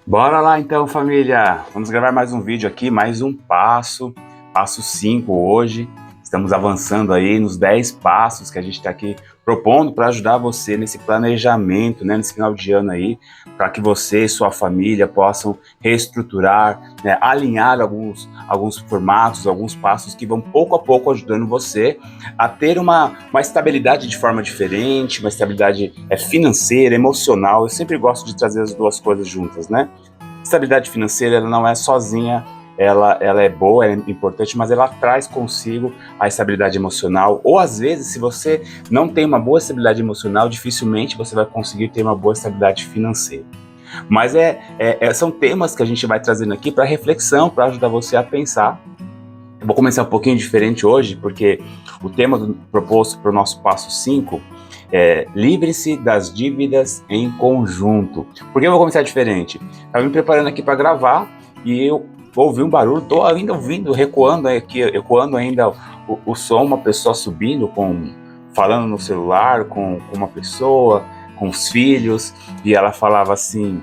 Bora lá então, família! Vamos gravar mais um vídeo aqui, mais um passo 5 hoje. Estamos avançando aí nos 10 passos que a gente está aqui propondo para ajudar você nesse planejamento, né, nesse final de ano aí, para que você e sua família possam reestruturar, né, alinhar alguns formatos, alguns passos que vão pouco a pouco ajudando você a ter uma estabilidade de forma diferente, uma estabilidade financeira, emocional. Eu sempre gosto de trazer as duas coisas juntas, né? Estabilidade financeira, ela não é sozinha, ela é boa, é importante, mas ela traz consigo a estabilidade emocional. Ou às vezes, se você não tem uma boa estabilidade emocional, dificilmente você vai conseguir ter uma boa estabilidade financeira. Mas são temas que a gente vai trazendo aqui para reflexão, para ajudar você a pensar. Eu vou começar um pouquinho diferente hoje, porque o tema proposto para o nosso passo 5 é livre-se das dívidas em conjunto. Por que eu vou começar diferente? Estava me preparando aqui para gravar e eu ouvi um barulho, estou ainda ouvindo, ecoando ainda o som, uma pessoa subindo, falando no celular com uma pessoa, com os filhos, e ela falava assim,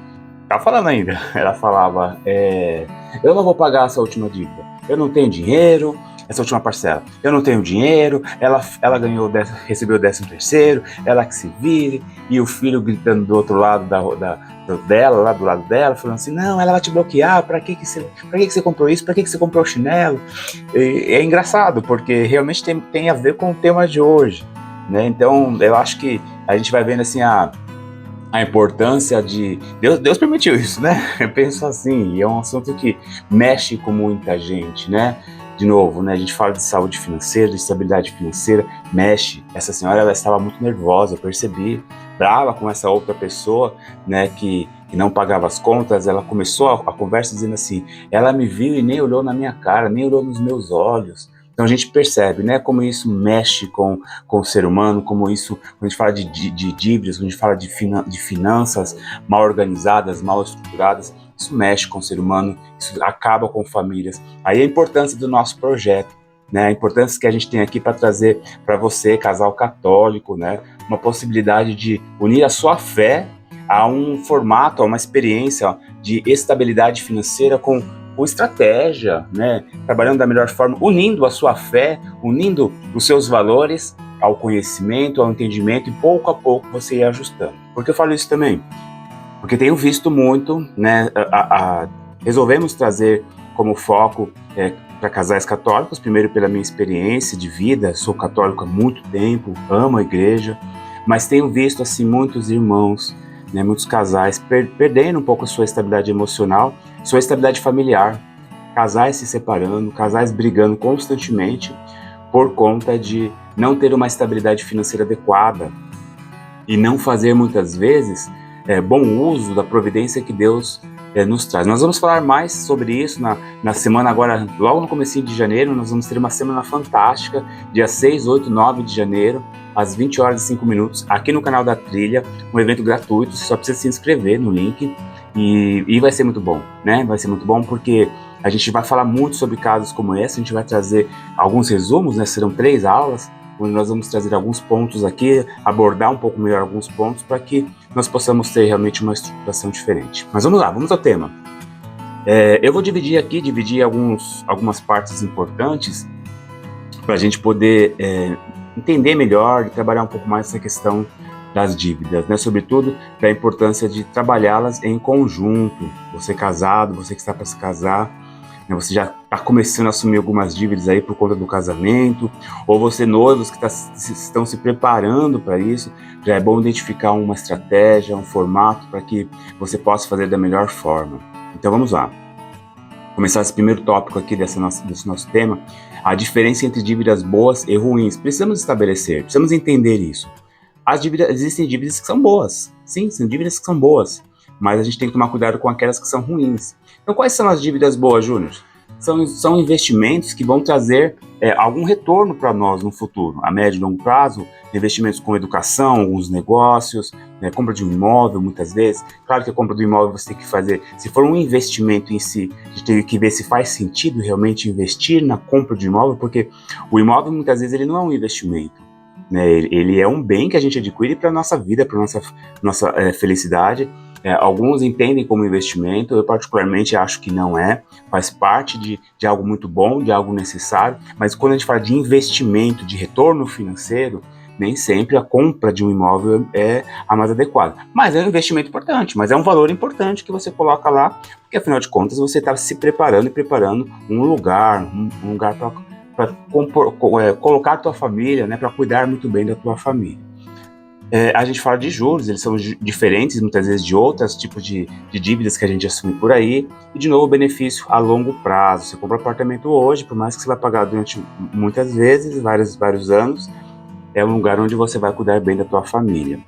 tá falando ainda, ela falava, eu não vou pagar essa última dívida, eu não tenho dinheiro, essa última parcela, eu não tenho dinheiro, ela recebeu o 13º, ela que se vire, e o filho gritando do outro lado dela, lá do lado dela, falando assim, não, ela vai te bloquear, pra que você comprou isso, pra que você comprou o chinelo? E é engraçado, porque realmente tem a ver com o tema de hoje, né? Então, eu acho que a gente vai vendo assim, a importância de... Deus permitiu isso, né? Eu penso assim, e é um assunto que mexe com muita gente, né? De novo, né? A gente fala de saúde financeira, de estabilidade financeira, mexe. Essa senhora, ela estava muito nervosa, eu percebi, brava com essa outra pessoa, né? Que não pagava as contas. Ela começou a conversa dizendo assim, ela me viu e nem olhou na minha cara, nem olhou nos meus olhos. Então a gente percebe, né, como isso mexe com o ser humano, como isso, quando a gente fala de dívidas, quando a gente fala de finanças mal organizadas, mal estruturadas, isso mexe com o ser humano, isso acaba com famílias. Aí a importância do nosso projeto, né, a importância que a gente tem aqui para trazer para você, casal católico, né, uma possibilidade de unir a sua fé a um formato, a uma experiência de estabilidade financeira com estratégia, né? Trabalhando da melhor forma, unindo a sua fé, unindo os seus valores ao conhecimento, ao entendimento, e pouco a pouco você ir ajustando. Por que eu falo isso também? Porque tenho visto muito, né? Resolvemos trazer como foco para casais católicos, primeiro pela minha experiência de vida, sou católico há muito tempo, amo a igreja, mas tenho visto assim muitos irmãos, né, muitos casais perdendo um pouco a sua estabilidade emocional, sua estabilidade familiar, casais se separando, casais brigando constantemente por conta de não ter uma estabilidade financeira adequada e não fazer muitas vezes bom uso da providência que Deus nos traz. Nós vamos falar mais sobre isso na semana agora, logo no comecinho de janeiro. Nós vamos ter uma semana fantástica, dia 6, 8, 9 de janeiro, às 20 horas e 5 minutos, aqui no canal da Trilha, um evento gratuito. Você só precisa se inscrever no link e vai ser muito bom, né? Vai ser muito bom porque a gente vai falar muito sobre casos como esse, a gente vai trazer alguns resumos, né? Serão 3 aulas, onde nós vamos trazer alguns pontos aqui, abordar um pouco melhor alguns pontos para que nós possamos ter realmente uma estruturação diferente. Mas vamos lá, vamos ao tema. Eu vou dividir algumas partes importantes para a gente poder entender melhor e trabalhar um pouco mais essa questão das dívidas, né? Sobretudo da importância de trabalhá-las em conjunto. Você casado, você que está para se casar, né? Você já está começando a assumir algumas dívidas aí por conta do casamento, ou você noivos que estão se preparando para isso, já é bom identificar uma estratégia, um formato para que você possa fazer da melhor forma. Então vamos lá. Começar esse primeiro tópico aqui desse nosso tema, a diferença entre dívidas boas e ruins. Precisamos estabelecer, precisamos entender isso. Existem dívidas que são boas, sim, são dívidas que são boas, mas a gente tem que tomar cuidado com aquelas que são ruins. Então, quais são as dívidas boas, Júnior? São investimentos que vão trazer algum retorno para nós no futuro, a médio e longo prazo, investimentos com educação, alguns negócios, compra de um imóvel, muitas vezes. Claro que a compra do imóvel você tem que fazer, se for um investimento em si, a gente tem que ver se faz sentido realmente investir na compra de imóvel, porque o imóvel, muitas vezes, ele não é um investimento. Né, ele é um bem que a gente adquire para a nossa vida, para a nossa felicidade, Alguns entendem como investimento, eu particularmente acho que não é, faz parte de algo muito bom, de algo necessário, mas quando a gente fala de investimento, de retorno financeiro, nem sempre a compra de um imóvel é a mais adequada. Mas é um investimento importante, mas é um valor importante que você coloca lá, porque afinal de contas você está se preparando e preparando um lugar para colocar a tua família, né, para cuidar muito bem da tua família. A gente fala de juros, eles são diferentes muitas vezes de outros tipos de dívidas que a gente assume por aí, e de novo o benefício a longo prazo. Você compra um apartamento hoje, por mais que você vai pagar durante muitas vezes, vários anos, é um lugar onde você vai cuidar bem da tua família.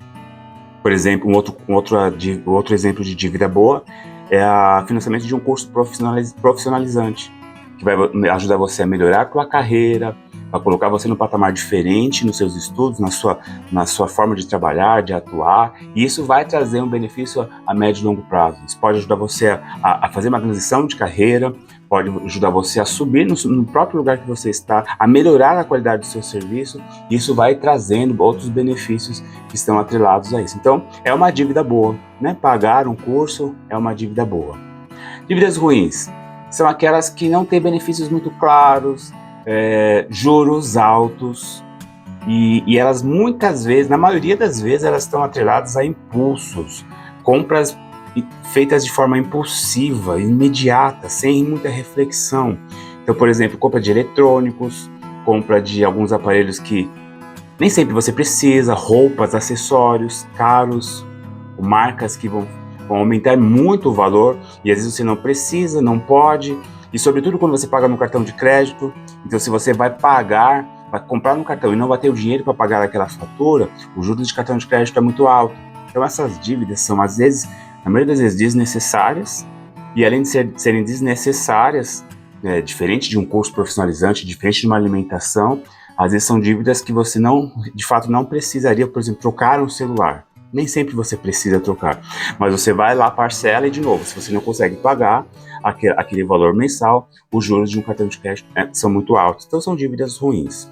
Por exemplo, outro exemplo de dívida boa é o financiamento de um curso profissionalizante, que vai ajudar você a melhorar a tua carreira, vai colocar você num patamar diferente nos seus estudos, na sua forma de trabalhar, de atuar, e isso vai trazer um benefício a médio e longo prazo. Isso pode ajudar você a fazer uma transição de carreira, pode ajudar você a subir no próprio lugar que você está, a melhorar a qualidade do seu serviço, e isso vai trazendo outros benefícios que estão atrelados a isso. Então, é uma dívida boa, né? Pagar um curso é uma dívida boa. Dívidas ruins são aquelas que não têm benefícios muito claros, juros altos, e elas muitas vezes, na maioria das vezes, elas estão atreladas a impulsos, compras feitas de forma impulsiva, imediata, sem muita reflexão. Então, por exemplo, compra de eletrônicos, compra de alguns aparelhos que nem sempre você precisa, roupas, acessórios caros, marcas que vão aumentar muito o valor, e às vezes você não precisa, não pode, e sobretudo quando você paga no cartão de crédito. Então, se você vai comprar no cartão e não vai ter o dinheiro para pagar aquela fatura, o juros de cartão de crédito é muito alto. Então, essas dívidas são, às vezes, na maioria das vezes, desnecessárias, e além de serem desnecessárias, diferente de um curso profissionalizante, diferente de uma alimentação, às vezes são dívidas que você de fato não precisaria, por exemplo, trocar um celular. Nem sempre você precisa trocar, mas você vai lá, parcela e, de novo, se você não consegue pagar aquele valor mensal, os juros de um cartão de crédito são muito altos. Então, são dívidas ruins.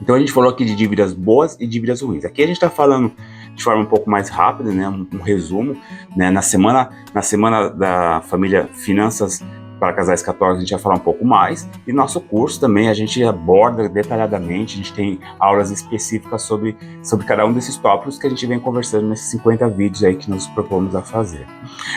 Então, a gente falou aqui de dívidas boas e dívidas ruins. Aqui a gente está falando de forma um pouco mais rápida, né, um resumo. Né, na semana da família Finanças para Casais Católicos, a gente vai falar um pouco mais, e nosso curso também a gente aborda detalhadamente, a gente tem aulas específicas sobre cada um desses tópicos que a gente vem conversando nesses 50 vídeos aí que nós propomos a fazer.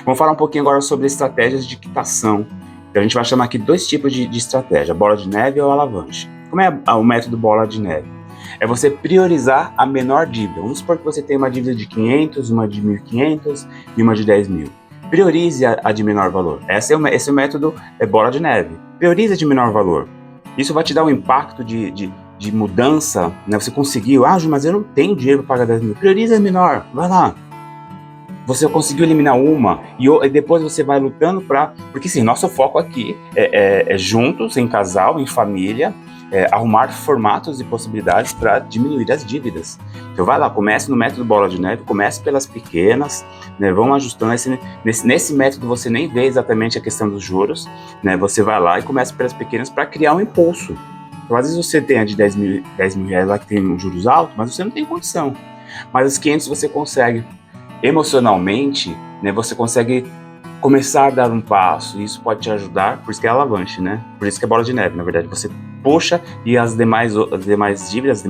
Vamos falar um pouquinho agora sobre estratégias de quitação. Então, a gente vai chamar aqui dois tipos de estratégia, bola de neve ou alavanche. Como é o método bola de neve? É você priorizar a menor dívida. Vamos supor que você tem uma dívida de 500, uma de 1.500 e uma de 10 mil. Priorize a de menor valor. Esse é o método bola de neve. Priorize a de menor valor. Isso vai te dar um impacto de mudança, né? Você conseguiu, mas eu não tenho dinheiro para pagar 10 mil. Priorize a menor, vai lá. Você conseguiu eliminar uma, e depois você vai lutando porque sim, nosso foco aqui é juntos, em casal, em família, arrumar formatos e possibilidades para diminuir as dívidas. Então vai lá, comece no método bola de neve, comece pelas pequenas, né, vão ajustando. Nesse método você nem vê exatamente a questão dos juros, né, você vai lá e começa pelas pequenas para criar um impulso. Então, às vezes você tem a de 10 mil reais lá que tem juros altos, mas você não tem condição. Mas as 500 você consegue. Emocionalmente, né, você consegue começar a dar um passo, e isso pode te ajudar, por isso que é alavanche, né? Por isso que é bola de neve, na verdade. Você puxa e as demais dívidas,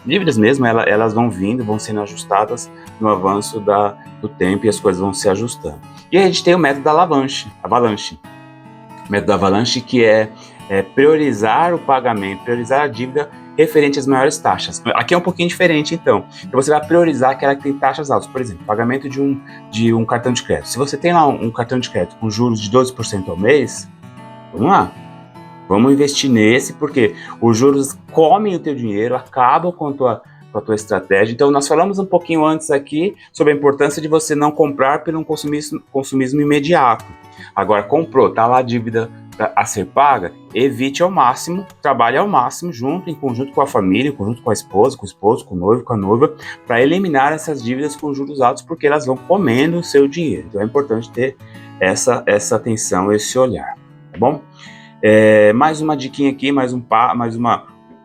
dívidas mesmo, elas vão vindo, vão sendo ajustadas no avanço do tempo, e as coisas vão se ajustando. E aí a gente tem o método da avalanche. O método da avalanche, que é priorizar o pagamento, priorizar a dívida referente às maiores taxas. Aqui é um pouquinho diferente, então. Então você vai priorizar aquela que tem taxas altas. Por exemplo, pagamento de um cartão de crédito. Se você tem lá um cartão de crédito com juros de 12% ao mês, vamos lá. Vamos investir nesse, porque os juros comem o teu dinheiro, acabam com a tua estratégia. Então, nós falamos um pouquinho antes aqui sobre a importância de você não comprar por um consumismo imediato. Agora, comprou, tá lá a dívida a ser paga, evite ao máximo, trabalhe ao máximo em conjunto com a família, em conjunto com a esposa, com o esposo, com o noivo, com a noiva, para eliminar essas dívidas com juros altos, porque elas vão comendo o seu dinheiro. Então é importante ter essa atenção, esse olhar, tá bom? Mais uma diquinha aqui, mais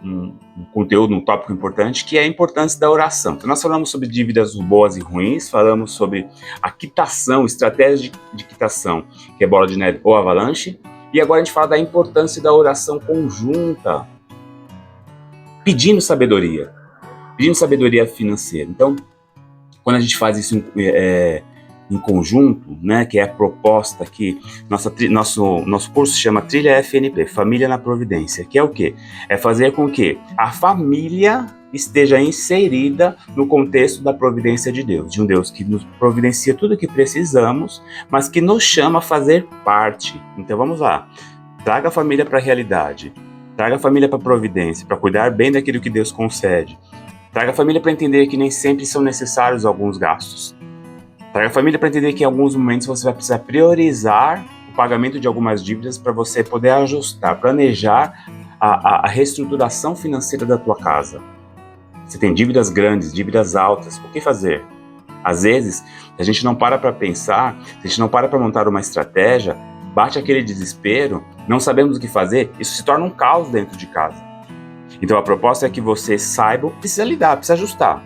um conteúdo, um tópico importante, que é a importância da oração. Então nós falamos sobre dívidas boas e ruins, falamos sobre a quitação, estratégia de quitação, que é bola de neve ou avalanche, e agora a gente fala da importância da oração conjunta, pedindo sabedoria financeira. Então, quando a gente faz isso em conjunto, né, que é a proposta aqui, nosso curso se chama Trilha FNP, Família na Providência, que é o quê? É fazer com que a família esteja inserida no contexto da providência de Deus, de um Deus que nos providencia tudo o que precisamos, mas que nos chama a fazer parte. Então vamos lá, traga a família para a realidade, traga a família para a providência, para cuidar bem daquilo que Deus concede, traga a família para entender que nem sempre são necessários alguns gastos, traga a família para entender que em alguns momentos você vai precisar priorizar o pagamento de algumas dívidas para você poder ajustar, planejar a reestruturação financeira da tua casa. Você tem dívidas grandes, dívidas altas, o que fazer? Às vezes, a gente não para pensar, a gente não para montar uma estratégia, bate aquele desespero, não sabemos o que fazer, isso se torna um caos dentro de casa. Então a proposta é que você saiba, precisa lidar, precisa ajustar.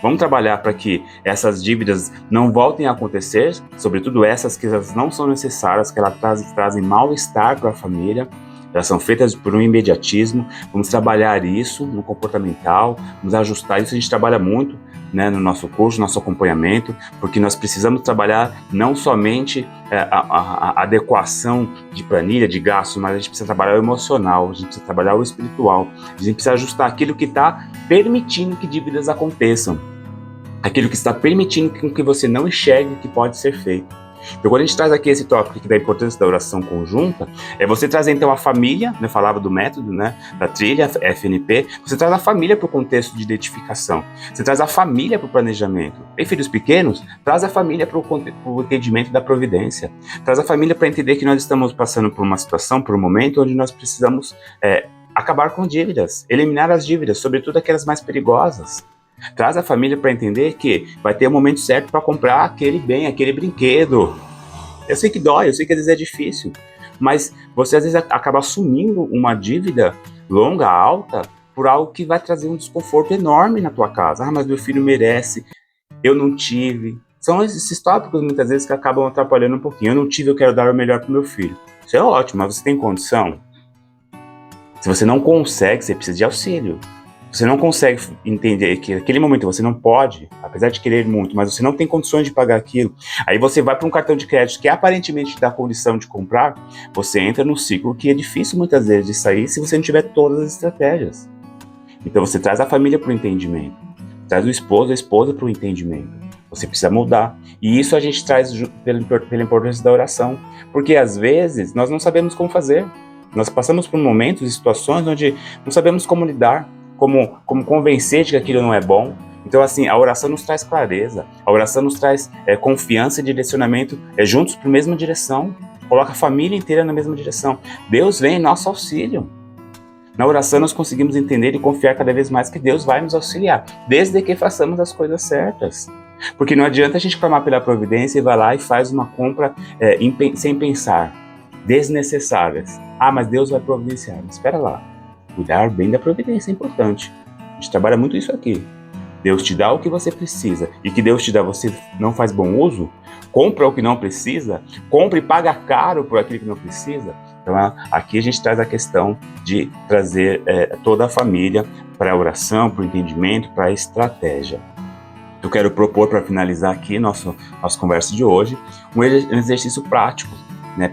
Vamos trabalhar para que essas dívidas não voltem a acontecer, sobretudo essas que elas não são necessárias, que elas trazem mal-estar para a família, elas são feitas por um imediatismo. Vamos trabalhar isso no comportamental, vamos ajustar isso. A gente trabalha muito, né, no nosso curso, no nosso acompanhamento, porque nós precisamos trabalhar não somente a adequação de planilha, de gasto, mas a gente precisa trabalhar o emocional, a gente precisa trabalhar o espiritual, a gente precisa ajustar aquilo que está permitindo que dívidas aconteçam, aquilo que está permitindo que você não enxergue que pode ser feito. Então, quando a gente traz aqui esse tópico aqui da importância da oração conjunta, é você trazer então a família, né, falava do método, né, da trilha FNP, você traz a família para o contexto de identificação, você traz a família para o planejamento. Tem filhos pequenos? Traz a família para o entendimento da providência, traz a família para entender que nós estamos passando por uma situação, por um momento onde nós precisamos acabar com dívidas, eliminar as dívidas, sobretudo aquelas mais perigosas. Traz a família para entender que vai ter o momento certo para comprar aquele bem, aquele brinquedo. Eu sei que dói, eu sei que às vezes é difícil, mas você às vezes acaba assumindo uma dívida longa, alta, por algo que vai trazer um desconforto enorme na tua casa. Ah, mas meu filho merece, eu não tive. São esses tópicos muitas vezes que acabam atrapalhando um pouquinho. Eu não tive, eu quero dar o melhor para o meu filho. Isso é ótimo, mas você tem condição? Se você não consegue, você precisa de auxílio. Você não consegue entender que naquele momento você não pode, apesar de querer muito, mas você não tem condições de pagar aquilo. Aí você vai para um cartão de crédito que aparentemente te dá condição de comprar, você entra num ciclo que é difícil muitas vezes de sair se você não tiver todas as estratégias. Então você traz a família para o entendimento, traz o esposo, a esposa para o entendimento. Você precisa mudar. E isso a gente traz pela importância da oração, porque às vezes nós não sabemos como fazer. Nós passamos por momentos e situações onde não sabemos como lidar, como convencer de que aquilo não é bom. Então, assim, a oração nos traz clareza, a oração nos traz confiança e direcionamento juntos para a mesma direção, coloca a família inteira na mesma direção. Deus vem em nosso auxílio. Na oração nós conseguimos entender e confiar cada vez mais que Deus vai nos auxiliar, desde que façamos as coisas certas. Porque não adianta a gente clamar pela providência e vai lá e faz uma compra sem pensar, desnecessárias. Ah, mas Deus vai providenciar. Espera lá. Cuidar bem da providência é importante. A gente trabalha muito isso aqui. Deus te dá o que você precisa e que Deus te dá, você não faz bom uso, compra o que não precisa, compra e paga caro por aquilo que não precisa. Então aqui a gente traz a questão de trazer toda a família para a oração, para o entendimento, para a estratégia. Eu quero propor para finalizar aqui nossa conversa de hoje um exercício prático.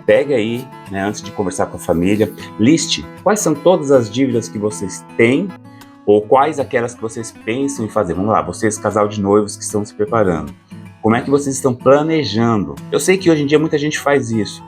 Pega aí, antes de conversar com a família, liste quais são todas as dívidas que vocês têm ou quais aquelas que vocês pensam em fazer. Vamos lá, vocês, casal de noivos que estão se preparando. Como é que vocês estão planejando? Eu sei que hoje em dia muita gente faz isso,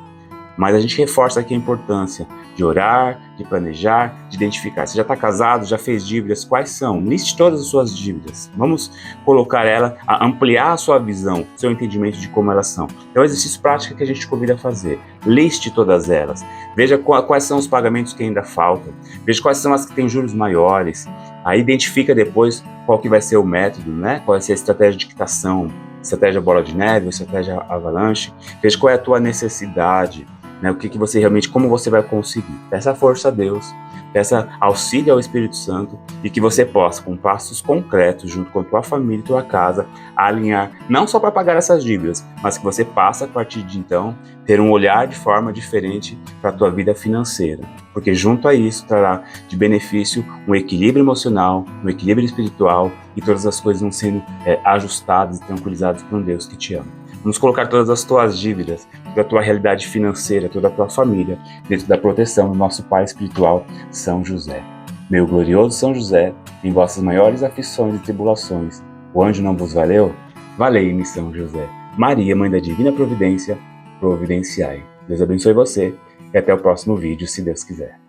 mas a gente reforça aqui a importância de orar, de planejar, de identificar. Você já está casado, já fez dívidas, quais são? Liste todas as suas dívidas. Vamos colocar ela, a ampliar a sua visão, seu entendimento de como elas são. É um exercício prático que a gente convida a fazer. Liste todas elas. Veja quais são os pagamentos que ainda faltam. Veja quais são as que têm juros maiores. Aí identifica depois qual que vai ser o método, qual vai ser a estratégia de quitação, estratégia bola de neve, estratégia avalanche. Veja qual é a tua necessidade. O que você realmente, como você vai conseguir. Peça força a Deus. peça auxílio ao Espírito Santo e que você possa, com passos concretos, junto com a tua família e tua casa, alinhar, não só para pagar essas dívidas, mas que você passe a partir de então ter um olhar de forma diferente para a tua vida financeira, porque junto a isso trará de benefício um equilíbrio emocional, um equilíbrio espiritual e todas as coisas vão sendo ajustadas e tranquilizadas por um Deus que te ama. Vamos colocar todas as tuas dívidas, toda a tua realidade financeira, toda a tua família dentro da proteção do nosso Pai espiritual, São José. Meu glorioso São José, em vossas maiores aflições e tribulações, o anjo não vos valeu? Valei-me, São José. Maria, Mãe da Divina Providência, providenciai. Deus abençoe você e até o próximo vídeo, se Deus quiser.